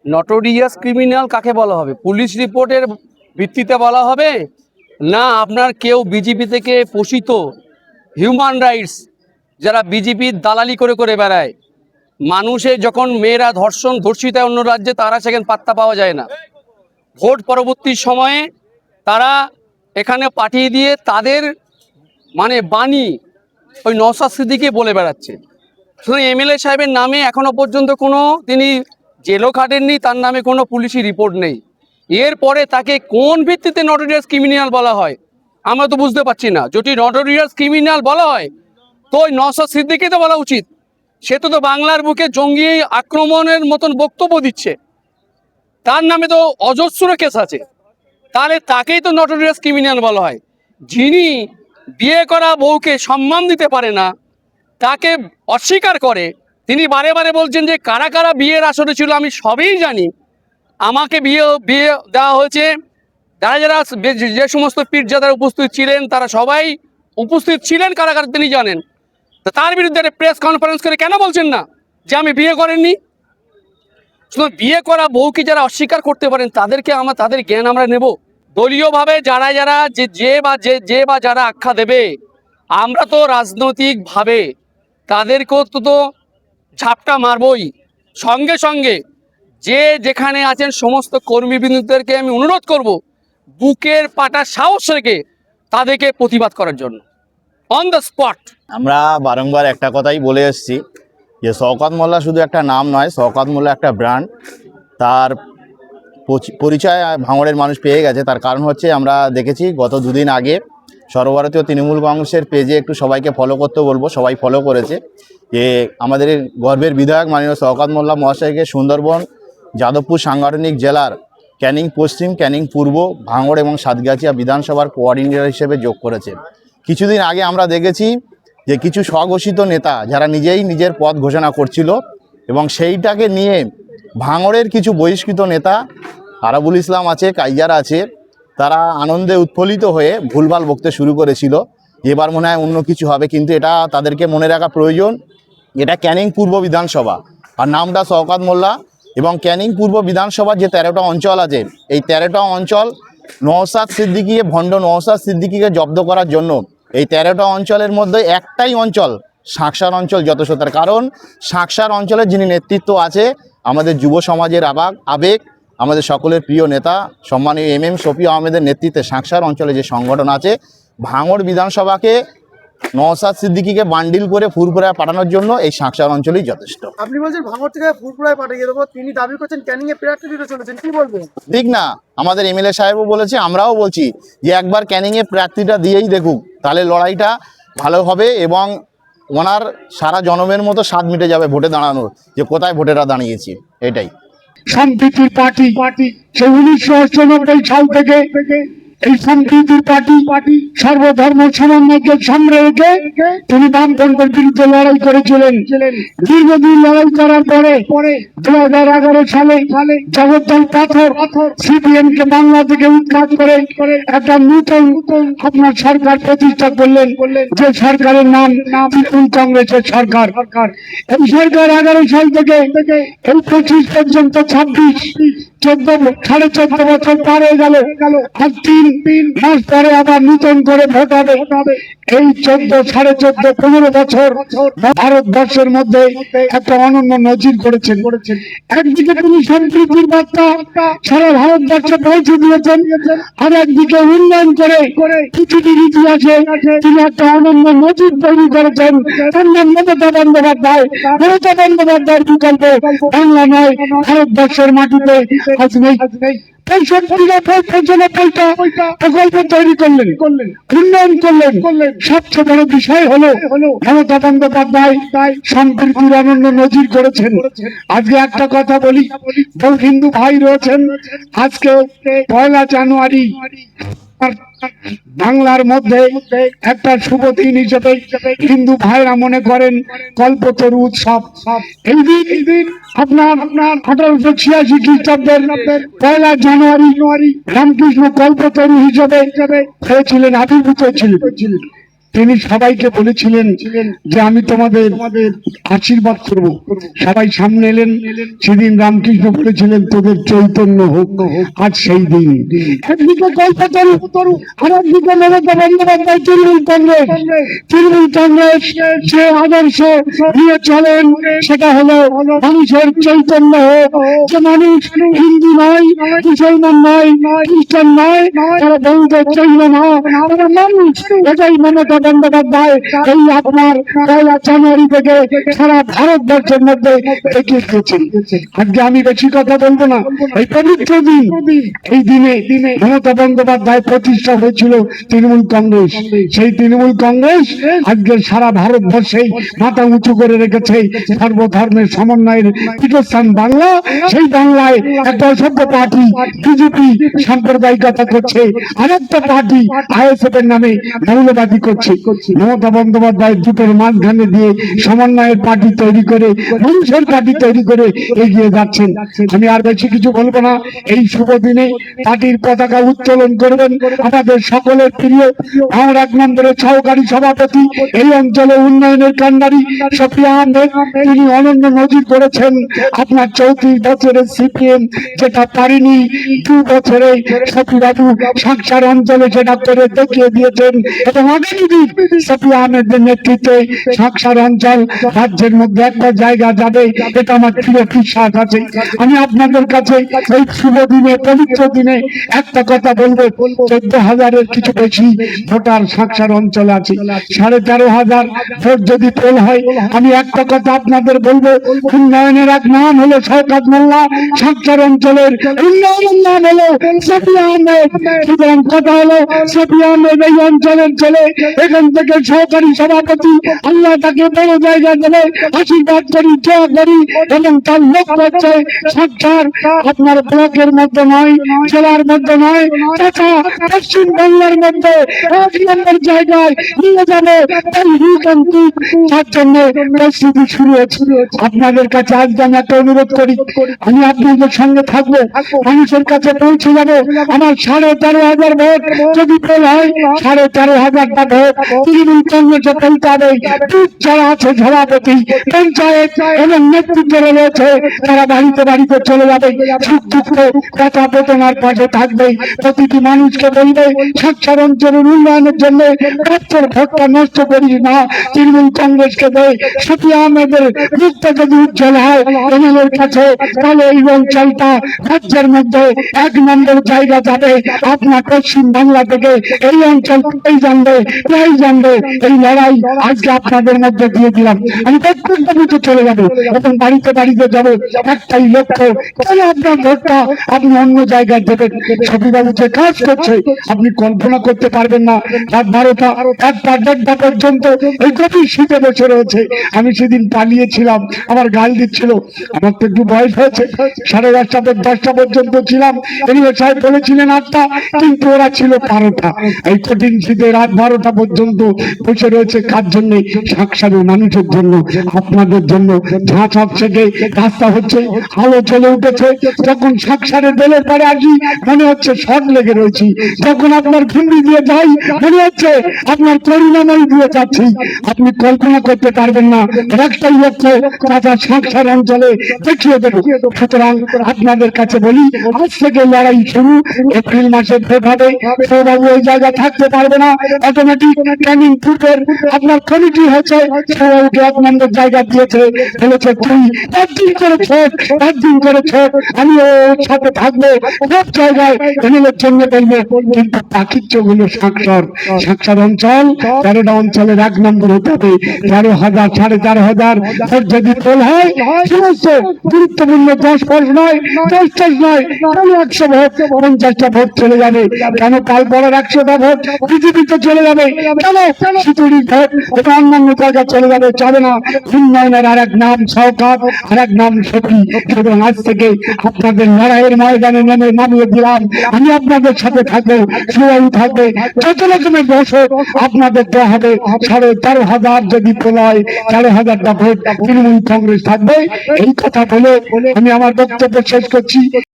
Notorious criminal কাকে বলা হবে? পুলিশ রিপোর্টের ভিত্তিতে বলা হবে, না আপনার কেউ বিজেপি থেকে পোষিত হিউম্যান রাইটস যারা বিজেপির দালালি করে করে বেড়ায়, মানুষের যখন মেয়েরা ধর্ষিত হয় অন্য রাজ্যে, তারা সেখানে পাত্তা পাওয়া যায় না। ভোট পরবর্তী সময়ে তারা এখানে পাঠিয়ে দিয়ে তাদের মানে বাণী ওই নওশাদ সিদ্দিকী বলে বেড়াচ্ছে। শুধু এমএলএ সাহেবের নামে এখনো পর্যন্ত কোনো তিনি জেলও খাটেননি, তার নামে কোনো পুলিশি রিপোর্ট নেই। এরপরে তাকে কোন ভিত্তিতে নটোরিয়াস ক্রিমিনাল বলা হয় আমরা তো বুঝতে পারছি না। যদি নটোরিয়াস ক্রিমিনাল বলা হয় তো ওই নওশাদ সিদ্দিকী তো বলা উচিত। সে তো বাংলার বুকে জঙ্গি আক্রমণের মতন বক্তব্য দিচ্ছে, তার নামে তো অজস্র কেস আছে, তাহলে তাকেই তো নটোরিয়াস ক্রিমিনাল বলা হয়। যিনি বিয়ে করা বউকে সম্মান দিতে পারে না, তাকে অস্বীকার করে, তিনি বারে বারে বলছেন যে কারা কারা বিয়ের আসরে ছিল আমি সবই জানি, আমাকে বিয়ে দেওয়া হয়েছে, যারা যারা যে সমস্ত পীরজাদারা উপস্থিত ছিলেন তারা সবাই উপস্থিত ছিলেন, কারা কারা তিনি জানেন। তো তার বিরুদ্ধে একটা প্রেস কনফারেন্স করে কেন বলছেন না যে আমি বিয়ে করেননি? শুধু বিয়ে করা বউকে যারা অস্বীকার করতে পারেন তাদেরকে তাদের জ্ঞান আমরা নেব? দলীয়ভাবে যারা যারা যে বা যারা আখ্যা দেবে, আমরা তো রাজনৈতিকভাবে তাদেরকেও তো ঝাপটা মারবই। সঙ্গে সঙ্গে যে যেখানে আছেন সমস্ত কর্মীবৃন্দদেরকে আমি অনুরোধ করব বুকের পাটা সাহস রেখে তাদেরকে প্রতিবাদ করার জন্য অন দ্য স্পট। আমরা বারংবার একটা কথাই বলে এসেছি যে শওকত মোল্লা শুধু একটা নাম নয়, শওকত মোল্লা একটা ব্র্যান্ড। তার পরিচয় ভাঙড়ের মানুষ পেয়ে গেছে। তার কারণ হচ্ছে আমরা দেখেছি গত দুদিন আগে সর্বভারতীয় তৃণমূল কংগ্রেসের পেজে একটু সবাইকে ফলো করতে বলবো, সবাই ফলো করেছে, যে আমাদের গর্বের বিধায়ক মাননীয় শওকত মোল্লা মহাশয়কে সুন্দরবন যাদবপুর সাংগঠনিক জেলার ক্যানিং পশ্চিম, ক্যানিং পূর্ব, ভাঙড় এবং সাতগাছিয়া বিধানসভার কোঅর্ডিনেটর হিসেবে যোগ করেছে। কিছুদিন আগে আমরা দেখেছি যে কিছু স্বঘোষিত নেতা যারা নিজেই নিজের পদ ঘোষণা করছিল এবং সেইটাকে নিয়ে ভাঙড়ের কিছু বহিষ্কৃত নেতা, আরাবুল ইসলাম আছে, কাইজার আছে, তারা আনন্দে উৎফুল্লিত হয়ে ভুলভাল বকতে শুরু করেছিল। এবার মনে হয় অন্য কিছু হবে, কিন্তু এটা তাদেরকে মনে রাখা প্রয়োজন, এটা ক্যানিং পূর্ব বিধানসভা আর নামটা শওকত মোল্লা। এবং ক্যানিং পূর্ব বিধানসভার যে 13টা অঞ্চল আছে, এই 13টা অঞ্চল নওশাদ সিদ্দিকী, ভণ্ড নওশাদ সিদ্দিকীকে জব্দ করার জন্য এই 13টা অঞ্চলের মধ্যে একটাই অঞ্চল শাঁকসার অঞ্চল যথেষ্টতার। কারণ শাঁকসার অঞ্চলের যিনি নেতৃত্ব আছে, আমাদের যুব সমাজের আবেগ, আমাদের সকলের প্রিয় নেতা সম্মানীয় MM শফি আহমেদের নেতৃত্বে শাঁকসার অঞ্চলে যে সংগঠন আছে, ভাঙড় বিধানসভাকে নওশাদ সিদ্দিকীকে বান্ডিল করে ফুরফুরায় পাঠানোর জন্য এই শাঁকসার অঞ্চলই যথেষ্ট। আপনি বলছেন ভাঙড় থেকে ফুরফুরায় পাঠিয়ে দেবো, তিনি দাবি করছেন ক্যানিং এ প্রার্থী দিতে চলেছেন, কি বলবেন? ঠিক না, আমাদের MLA সাহেবও বলেছে, আমরাও বলছি যে একবার ক্যানিংয়ে প্রার্থীটা দিয়েই দেখুক, তাহলে লড়াইটা ভালো হবে এবং ওনার সারা জনমের মতো স্বাদ মিটে যাবে ভোটে দাঁড়ানোর, যে কোথায় ভোটেরা দাঁড়িয়েছি। এটাই সম্প্রীতির পার্টি 1998 সাল থেকে এই সম্প্রীতির পার্টি সর্বধর্ম সমন্বয়কে সামনে রেখে তিনি বামপন্থের বিরুদ্ধে লড়াই করেছিলেন। দীর্ঘদিন লড়াই করার পরে 2011 সালে জগদ্দল পাথর CPM কে বাংলা থেকে উৎখাত করে একটা নতুন আপনার সরকার প্রতিষ্ঠা করলেন, যে সরকারের নাম তৃণমূল কংগ্রেসের সরকার। এই সরকার 11 সাল থেকে এই 25 পর্যন্ত 14.5 বছর পার হয়ে গেল। আর 3 মাস পরে আবার নতুন করে ভোট হবে। এই 14, 14.5, 15 বছর ভারতবর্ষের মধ্যে একটা অনন্য নজির করেছেন। একদিকে তিনি সম্প্রীতির বার্তা সারা ভারতবর্ষে পৌঁছে দিয়েছেন, আর একদিকে উন্নয়ন করে পৃথিবীর ইতিহাসে তিনি একটা অনন্য নজির তৈরি করেছেন। তার নাম মমতা বন্দ্যোপাধ্যায়। মমতা বন্দ্যোপাধ্যায়ের বিকল্প বাংলা নয়, ভারতবর্ষের মাটিতে আজ নেই। 65টা প্রকল্প তৈরি করলেন, উন্নয়ন করলেন। সবচেয়ে বড় বিষয় হলো মমতা বন্দ্যোপাধ্যায় সম্প্রীতির অনন্য নজির করেছেন। আজকে একটা কথা বলি, বহু হিন্দু ভাই রয়েছেন, আজকে 1 জানুয়ারি বাংলার মধ্যে একটা শুভ দিন হিসেবে হিন্দু ভাইরা মনে করেন কল্পতরু উৎসব। এই দিন আপনার 1886 খ্রিস্টাব্দের 1 জানুয়ারি রামকৃষ্ণ কল্পতরু হিসেবে হয়েছিলেন, আবির্ভূত ছিলেন। তিনি সবাইকে বলেছিলেন যে আমি তোমাদের আশীর্বাদ করব। সবাই সামনে এলেন। সেদিন রামকৃষ্ণ বলেছিলেন তোদের চৈতন্য হোক। আজ সেই দিন। একদিকে কল্পতরু আর একদিকে মমতা বন্দ্যোপাধ্যায় তৃণমূল কংগ্রেস যে আদর্শ নিয়ে চলেন সেটা হলো মানুষের চৈতন্য হোক, যে মানুষ হিন্দু নয়, মুসলমান নয়, খ্রিস্টান নয়, তারা বৌদ্ধ জৈন নয়, তারা মানুষ। এটাই মমতা বন্দ্যোপাধ্যায় এই আপনার 1 জানুয়ারি থেকে সারা ভারতবর্ষের মধ্যে দেখিয়ে দিয়েছেন। আজকে আমি বেশি কথা বলবো না। এই পবিত্র দিন, এই দিনে মমতা বন্দ্যোপাধ্যায় প্রতিষ্ঠা হয়েছিল তৃণমূল কংগ্রেস। সেই তৃণমূল কংগ্রেস আজকে সারা ভারতবর্ষে মাথা উঁচু করে রেখেছে। সর্বধর্মের সমন্বয়ের পীঠস্থান বাংলা। সেই বাংলায় একটা অসভ্য পার্টি বিজেপি সাম্প্রদায়িকতা করছে, আর একটা পার্টি আইএসএফ এর নামে মৌলবাদী করছে। মমতা বন্দ্যোপাধ্যায় দুটোর মাঝখানে দিয়ে সমন্বয়ের পার্টি তৈরি করে, মানুষের পার্টি তৈরি করে এগিয়ে যাচ্ছেন। আমি আর বেশি কিছু বলবো না। এই শুভ দিনে পার্টির পতাকা উত্তোলন করবেন আমাদের সকলের প্রিয় আমার 1 নম্বরের সহকারী সভাপতি, এই অঞ্চলে উন্নয়নের কান্ডারি শফিয়া আহমেদ। তিনি অনন্য নজির করেছেন। আপনার 34 বছরের সিপিএম যেটা পারেনি 2 বছরে শফিবাবু সাংসার অঞ্চলে সেটা করে দেখিয়ে দিয়েছেন। এবং আগামী দিন শফিয়া আহমেদের নেতৃত্বে সাংসার অঞ্চল রাজ্যের মধ্যে একটা জায়গা যাবে, এটা আমার প্রিয় বিশ্বাস আছে। আমি আপনাদের কাছে এই শুভ দিনে, পবিত্র দিনে একটা কথা বলবো। 14,000-এর কিছু বেশি ভোটার সাংসার অঞ্চল আছে। 13,500 ভোট যদি পোল হয়, আমি একটা কথা আপনাদের বলবো, উন্নয়নের এক নাম হলো শওকত মোল্লা, সাংসার অঞ্চলের উন্নয়নের নাম হলো শফিয়া আহমেদ। সুতরাং কথা হলো শফিয়া আহমেদ এই অঞ্চলের ছেলে, এখান থেকে সহকারী সভাপতি। আল্লাহ তাকে বড় জায়গা দেবে, আশীর্বাদ করি, দোয়া করি। এবং তার লক্ষ্য হচ্ছে সাংসার আপনার ব্লকের মধ্যে নয়, জেলার মধ্যে নয়, তথা পশ্চিম বাংলার মধ্যে 1 নম্বর জায়গায় নিয়ে যাবে। তাই রূপকান্তিক তার জন্য প্রস্তুতি শুরু হয়েছে। আপনাদের কাছে আজকে আমি একটা অনুরোধ করি, আমি আপনাদের সঙ্গে থাকবো, মানুষের কাছে পৌঁছে যাবো। আমার 13,500 ভোট যদি পোল হয়, 13,500টা ভোট তৃণমূল কংগ্রেসে ফেলতে হবে। যারা আছে সভাপতি, পঞ্চায়েত এবং নেতৃত্বে রয়েছে, তারা বাড়িতে বাড়িতে চলে যাবে, সুখ দুঃখ কথা বেদনার পাশে থাকবে। প্রতিটি মানুষকে বলবে সাংসার অঞ্চলের উন্নয়নের জন্য রাজ্যের ভোটটা নষ্ট করিস না, তৃণমূল কংগ্রেসকে দেয়। শফিয়া আহমেদের মুখটা যদি উজ্জ্বল হয় এমএলএর কাছে, তাহলে এই অঞ্চলটা রাজ্যের মধ্যে 1 নম্বর জায়গা যাবে। আপনার পশ্চিম বাংলা থেকে এই অঞ্চল এই জানবে, প্রায় জানবে। এই লড়াই আজকে আপনাদের মধ্যে দিয়ে দিলাম। আমি প্রত্যেকটা বুথে চলে যাবো এবং বাড়িতে বাড়িতে যাবো। একটাই লক্ষ্য, কেন আপনার ভোটটা আপনি অন্য জায়গায় দেবেন? শফিবাবু যে কাজ করছে আপনি কল্পনা করতে পারবেন না। রাত 12টা 1টা 1:30টা পর্যন্ত এই গভীর শীতে বসে রয়েছে। আমি সেদিন পালিয়েছিলাম, আমার গাল দিচ্ছিল। আমার তো একটু বয়স হয়েছে, 10:30 থেকে 10টা পর্যন্ত ছিলাম। এমএলএ সাহেব বলেছিলেন 8টা, কিন্তু ওরা ছিল 12টা। এই কঠিন শীতে রাত 12টা পর্যন্ত বসে রয়েছে। কার জন্য? সাংসারের মানুষের জন্য, আপনাদের জন্য। ঝাঁঝ থেকে রাস্তা হচ্ছে, আলো চলে উঠেছে। যখন সাংসারের বেলের পরে আসি মনে হচ্ছে শর্ট লেগে রয়েছি। যখন আপনার ভিন্ডি দিয়ে যাই মনে হচ্ছে আপনার করুণাময়ী দিয়ে যাচ্ছি। আপনি কল্পনা করতে পারবেন না। একটাই লক্ষ্য, রাজা সাংসার অঞ্চলে দেখিয়ে দেবো। সুতরাং আপনাদের কাছে বলি, আজ থেকে লড়াই শুরু। এপ্রিল মাসে ভোট হবে। সৌবাবু এই জায়গায় থাকতে পারবে না, অটোমেটিক ক্যানিং গ্রুপের আপনার কমিটি হয়েছে, সৌবাবুকে 1 নম্বর জায়গা দিয়েছে। বলেছে তুই 1 দিন করে ছোট, 1 দিন করে ছোট, আমি ওর সাথে থাকবো। সব জায়গায় এমএলএর জন্য বলবো। কিন্তু পাখির চোখ হলো সাংসার অঞ্চল। 13টা অঞ্চলের 1 নম্বর হতে হবে। 13,000 13,500 ভোট যদি পোল হয়, সমস্ত গুরুত্বপূর্ণ 10 ভোট নয়, 10টা নয়, 100 ভোট, 50টা ভোট চলে যাবে। কেন কাল পরের 100টা ভোট বিজেপিতে চলে যাবে? কেন সিতুড়ির ভোট এটা অন্যান্য জায়গায় চলে যাবে? যাবে না। উন্নয়নের আর এক নাম শওকত, আর এক নাম শফি। সুতরাং আজ থেকে আপনাদের লড়াইয়ের ময়দানে নামিয়ে দিলাম। আমি আপনাদের সাথে থাকবো, সবাই থাকবে। যত রকমের বছর আপনাদের দেওয়া হবে। 13,500 যদি পোলায় 13,000টা ভোট তৃণমূল কংগ্রেস থাকবে। এই কথা বলে আমি আমার বক্তব্য শেষ করছি।